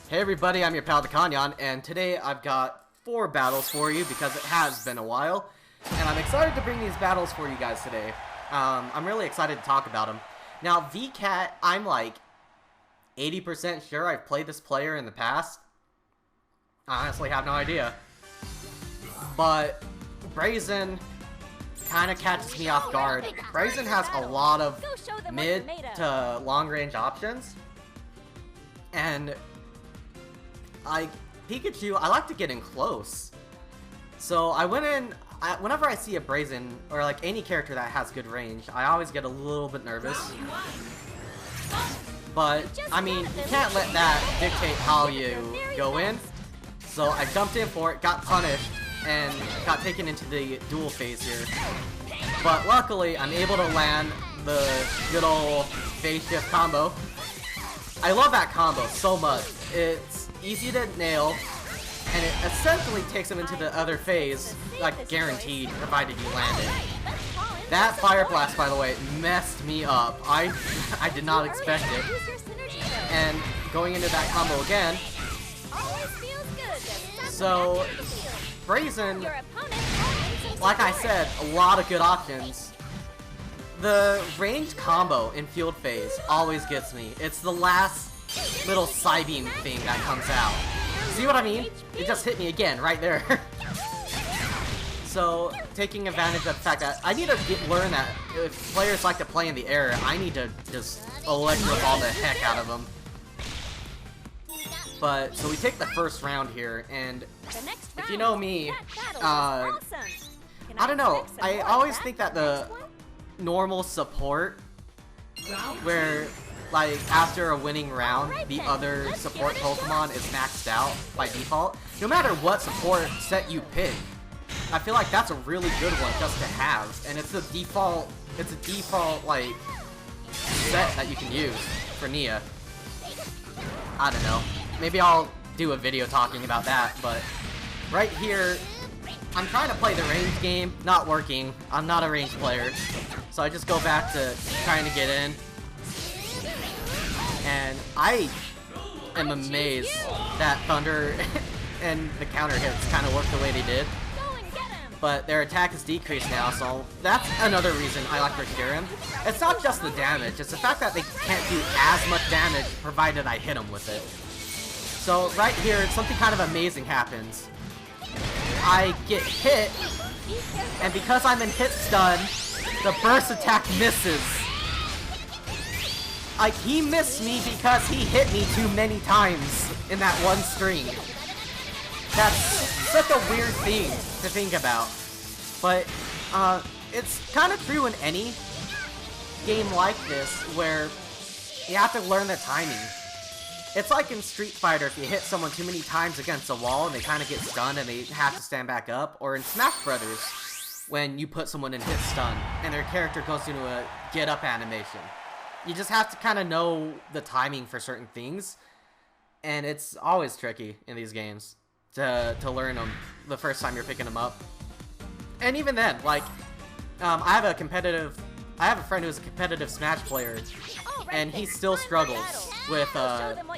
Hey everybody, I'm your pal Kanyan, and today I've got 4 battles for you because it has been a while, and I'm excited to bring these battles for you guys today. I'm really excited to talk about them. Now, VCat, I'm like 80% sure I've played this player in the past. I honestly have no idea. But Brazen kind of catches me off guard. Brazen has a lot of mid to long range options, and Pikachu, I like to get in close. So I went in, whenever I see a Brazen, or like any character that has good range, I always get a little bit nervous. But, I mean, you can't let that dictate how you go in. So I jumped in for it, got punished, and got taken into the duel phase here. But luckily, I'm able to land the good old phase shift combo. I love that combo so much. It's easy to nail, and it essentially takes him into the other phase, like guaranteed, provided you land it. That Fire Blast, by the way, messed me up. I did not expect it. And going into that combo again. So, Brazen, like I said, a lot of good options. The ranged combo in field phase always gets me. It's the last little Psybeam thing that comes out. See what I mean? It just hit me again, right there. So, taking advantage of the fact that I need to learn that if players like to play in the air, I need to just electro ball the heck out of them. But, so we take the first round here, and if you know me, I don't know, I always think that the normal support, where, like, after a winning round, the other support Pokemon is maxed out by default, no matter what support set you pick, I feel like that's a really good one just to have, and it's a default, like, set that you can use for Nia. I don't know. Maybe I'll do a video talking about that, but right here, I'm trying to play the range game, not working. I'm not a range player, so I just go back to trying to get in. And I am amazed that Thunder and the counter hits kind of worked the way they did. But their attack is decreased now, so that's another reason I like Reshiram. It's not just the damage, it's the fact that they can't do as much damage provided I hit them with it. So right here, something kind of amazing happens. I get hit, and because I'm in hit stun, the burst attack misses. Like, he missed me because he hit me too many times in that one string. That's such a weird thing to think about. But, it's kind of true in any game like this, where you have to learn the timing. It's like in Street Fighter, if you hit someone too many times against a wall and they kind of get stunned and they have to stand back up. Or in Smash Brothers, when you put someone in hit stun and their character goes into a get up animation. You just have to kind of know the timing for certain things. And it's always tricky in these games to learn them the first time you're picking them up. And even then, like, I have a friend who's a competitive Smash player, and he still struggles with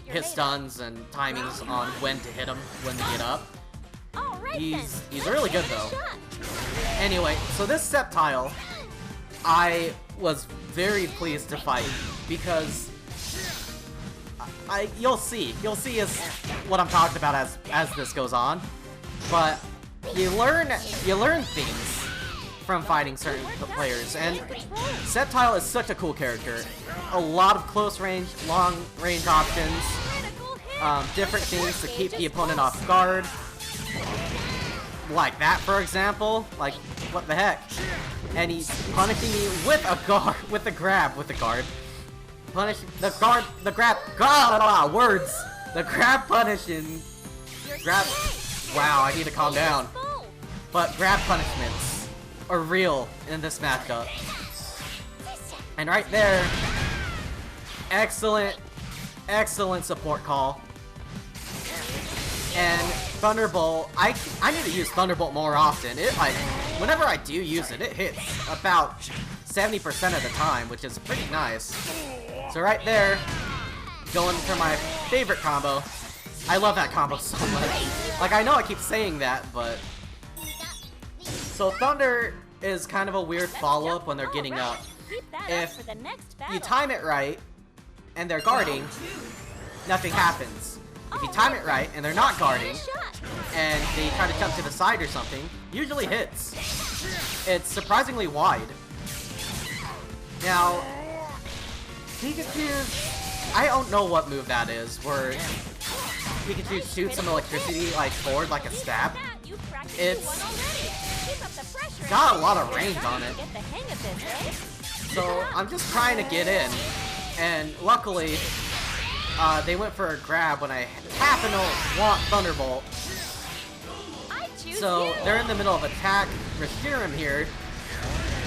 hit stuns and timings on when to hit him, when to get up. He's really good though. Anyway, so this Sceptile, I was very pleased to fight because you'll see is what I'm talking about as this goes on. But you learn things from fighting certain players, and Sceptile is such a cool character. A lot of close range, long range options, different things to keep the opponent off guard. Like that, for example. Like, what the heck? And he's punishing me with a guard, with the grab. Punish the guard, the grab. Words. The grab punishing. Grab. Wow, I need to calm down. But grab punishments are real in this matchup. And right there, excellent support call. And Thunderbolt, I need to use Thunderbolt more often. It, like, whenever I do use it, it hits about 70% of the time, which is pretty nice. So right there, going for my favorite combo, I love that combo so much. Like, I know I keep saying that, but... So Thunder is kind of a weird follow-up when they're getting up. If you time it right, and they're guarding, nothing happens. If you time it right, and they're not guarding, and they try to jump to the side or something, usually hits. It's surprisingly wide. Now, Pikachu, I don't know what move that is, where Pikachu shoots some electricity like forward like a stab. It's got a lot of range on it. So I'm just trying to get in, and luckily they went for a grab when I happen to want Thunderbolt. So they're in the middle of attack. Reshiram here,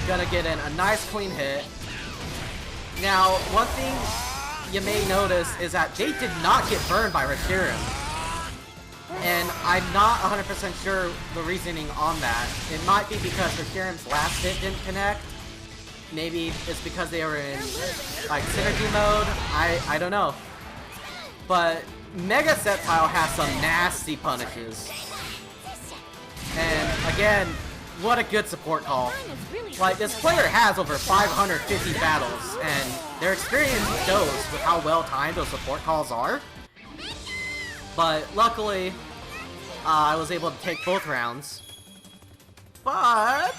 gonna get in a nice clean hit. Now, one thing you may notice is that they did not get burned by Reshiram. And I'm not 100% sure the reasoning on that. It might be because Reshiram's last hit didn't connect. Maybe it's because they were in, like, synergy mode. I don't know. But Mega Sceptile has some nasty punishes. And again, what a good support call. Like, this player has over 550 battles, and their experience shows with how well timed those support calls are. But luckily, I was able to take both rounds. But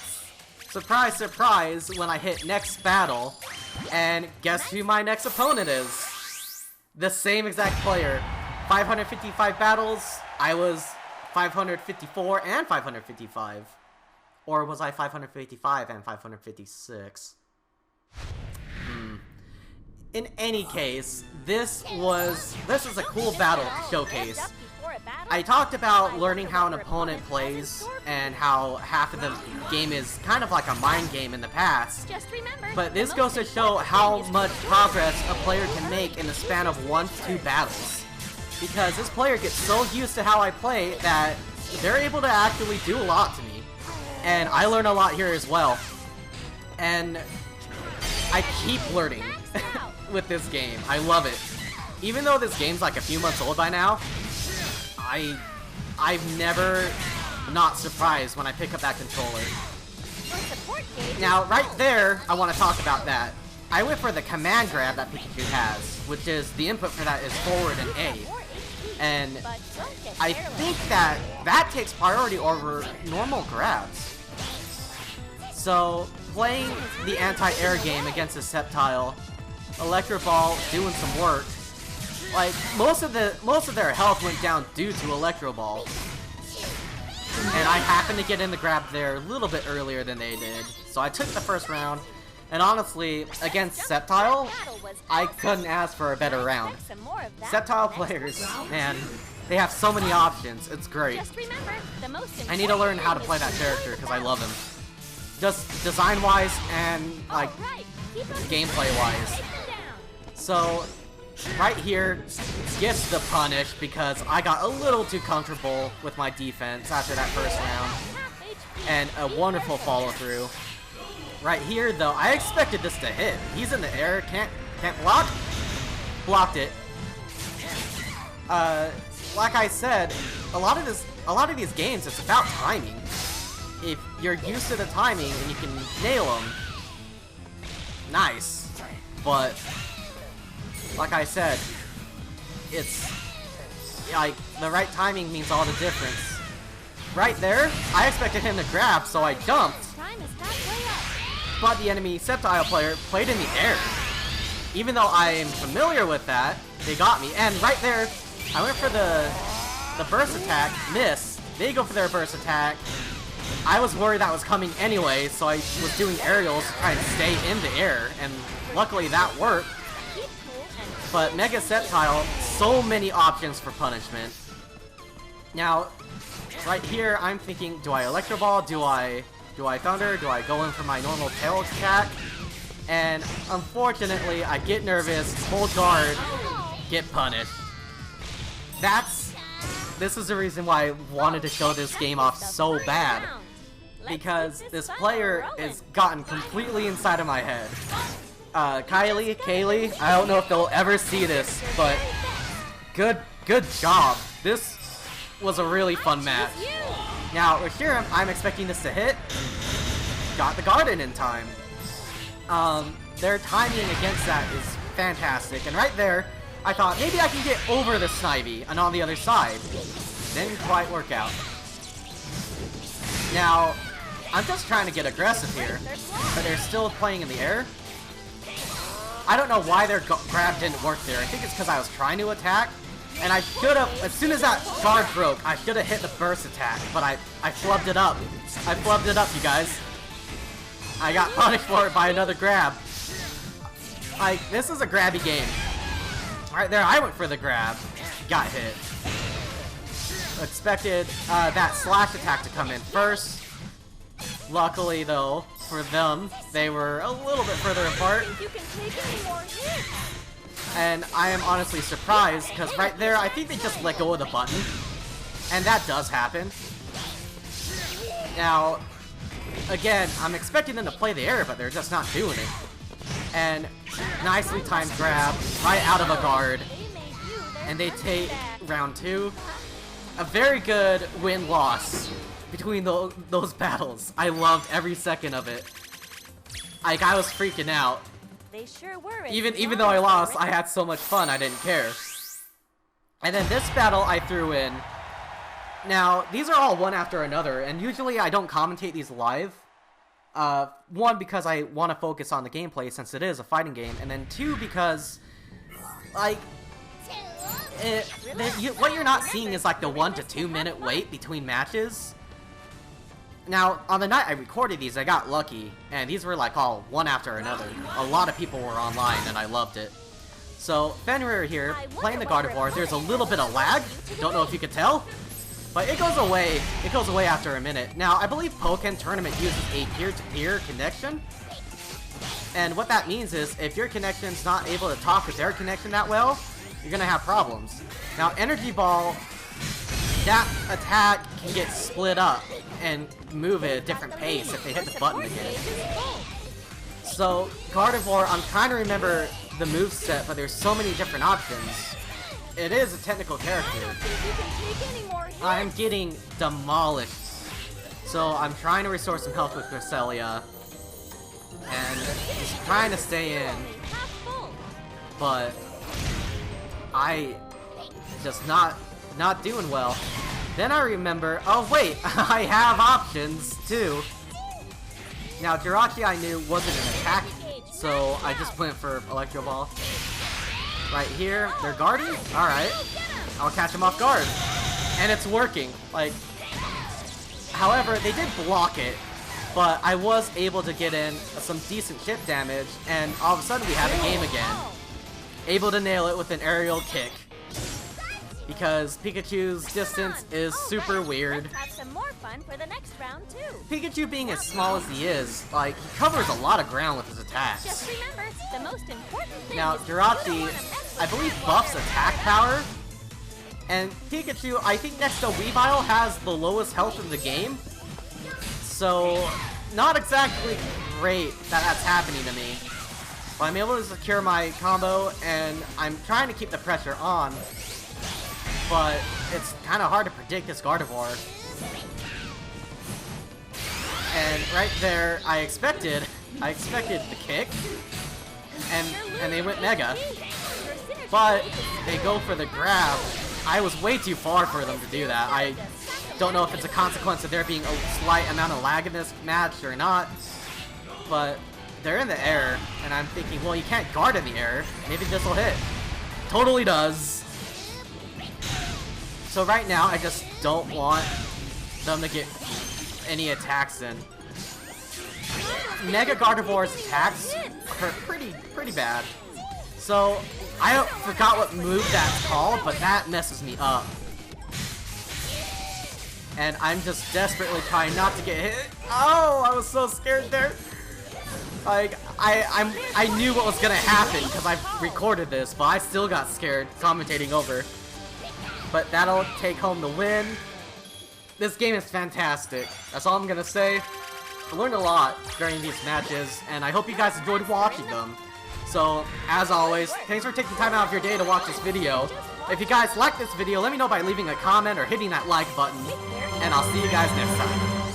surprise, surprise, when I hit next battle, and guess who my next opponent is? The same exact player. 555 battles, I was 554 and 555. Or was I 555 and 556? In any case, this is a cool battle to showcase. I talked about learning how an opponent plays and how half of the game is kind of like a mind game in the past. But this goes to show how much progress a player can make in the span of 1 to 2 battles. Because this player gets so used to how I play that they're able to actually do a lot to me. And I learn a lot here as well. And I keep learning with this game. I love it. Even though this game's like a few months old by now, I've never not surprised when I pick up that controller. Now, right there, I want to talk about that. I went for the command grab that Pikachu has, which is the input for that is forward and A. And I think that takes priority over normal grabs. So, playing the anti-air game against a Sceptile, Electro Ball doing some work. Like, most of their health went down due to Electro Ball. And I happened to get in the grab there a little bit earlier than they did. So I took the first round, and honestly, against Sceptile, I couldn't ask for a better round. Sceptile players, man, they have so many options, it's great. I need to learn how to play that character because I love him. Just design-wise and, like, gameplay-wise. So, right here gets the punish because I got a little too comfortable with my defense after that first round. And a wonderful follow-through. Right here, though, I expected this to hit. He's in the air, can't block. Blocked it. Like I said, a lot of these games, it's about timing. If you're used to the timing and you can nail them, nice. But like I said, it's like the right timing means all the difference. Right there, I expected him to grab, so I jumped. But the enemy Sceptile player played in the air. Even though I am familiar with that, they got me. And right there, I went for the burst attack, missed. They go for their burst attack. I was worried that was coming anyway, so I was doing aerials to try and stay in the air, and luckily that worked. But Mega Sceptile, so many options for punishment. Now, right here, I'm thinking, do I Electro Ball? Do I Thunder? Do I go in for my normal tail attack? And unfortunately, I get nervous, hold guard, get punished. This is the reason why I wanted to show this game off so bad. Because this player has gotten completely inside of my head. Kaylee, I don't know if they'll ever see this, but Good job. This was a really fun match. Now, with here, I'm expecting this to hit. Got the garden in time. Their timing against that is fantastic. And right there, I thought maybe I can get over the Snivy and on the other side. Didn't quite work out. Now, I'm just trying to get aggressive here, but they're still playing in the air. I don't know why their grab didn't work there. I think it's because I was trying to attack, and I should have, as soon as that guard broke, I should have hit the burst attack, but I flubbed it up. I flubbed it up, you guys. I got punished for it by another grab. Like, this is a grabby game. Right there, I went for the grab. Got hit. Expected that slash attack to come in first. Luckily, though, for them, they were a little bit further apart. And I am honestly surprised, because right there, I think they just let go of the button. And that does happen. Now, again, I'm expecting them to play the air, but they're just not doing it. And nicely timed grab, right out of a guard. And they take round 2. A very good win-loss between those battles. I loved every second of it. Like, I was freaking out. They sure were. Even though I lost, I had so much fun, I didn't care. And then this battle I threw in. Now, these are all one after another, and usually I don't commentate these live. One, because I want to focus on the gameplay since it is a fighting game, and then 2, because, like, what you're not seeing is like the 1 to 2 minute wait between matches. Now, on the night I recorded these, I got lucky, and these were like all one after another. A lot of people were online, and I loved it. So, Fenrir here, playing the Gardevoir, there's a little bit of lag, don't know if you could tell, but it goes away after a minute. Now, I believe Pokken Tournament uses a peer-to-peer connection, and what that means is, if your connection's not able to talk with their connection that well, you're gonna have problems. Now, Energy Ball, that attack can get split up and move at a different pace if they hit the button again. So, Gardevoir, I'm trying to remember the moveset, but there's so many different options. It is a technical character. I'm getting demolished. So, I'm trying to restore some health with Cresselia. And just trying to stay in. But I just not doing well. Then I remember, oh wait, I have options too. Now Jirachi I knew wasn't an attack, so I just went for Electro Ball. Right here, they're guarding? Alright. I'll catch them off guard. And it's working. Like, however, they did block it, but I was able to get in some decent chip damage, and all of a sudden we have a game again. Able to nail it with an aerial kick. Because Pikachu's distance is super weird. Pikachu being as small as he is, like, he covers a lot of ground with his attacks. Now, Jirachi, I believe buffs attack power. And Pikachu, I think next to Weavile, has the lowest health in the game. So, not exactly great that that's happening to me. But I'm able to secure my combo, and I'm trying to keep the pressure on. But it's kind of hard to predict this Gardevoir. And right there, I expected the kick, and they went Mega. But they go for the grab. I was way too far for them to do that. I don't know if it's a consequence of there being a slight amount of lag in this match or not. But they're in the air, and I'm thinking, well, you can't guard in the air. Maybe this will hit. Totally does. So right now, I just don't want them to get any attacks in. Mega Gardevoir's attacks are pretty bad. So, I forgot what move that's called, but that messes me up. And I'm just desperately trying not to get hit. Oh, I was so scared there. Like, I knew what was gonna happen because I recorded this, but I still got scared commentating over. But that'll take home the win. This game is fantastic. That's all I'm gonna say. I learned a lot during these matches, and I hope you guys enjoyed watching them. So, as always, thanks for taking time out of your day to watch this video. If you guys like this video, let me know by leaving a comment or hitting that like button. And I'll see you guys next time.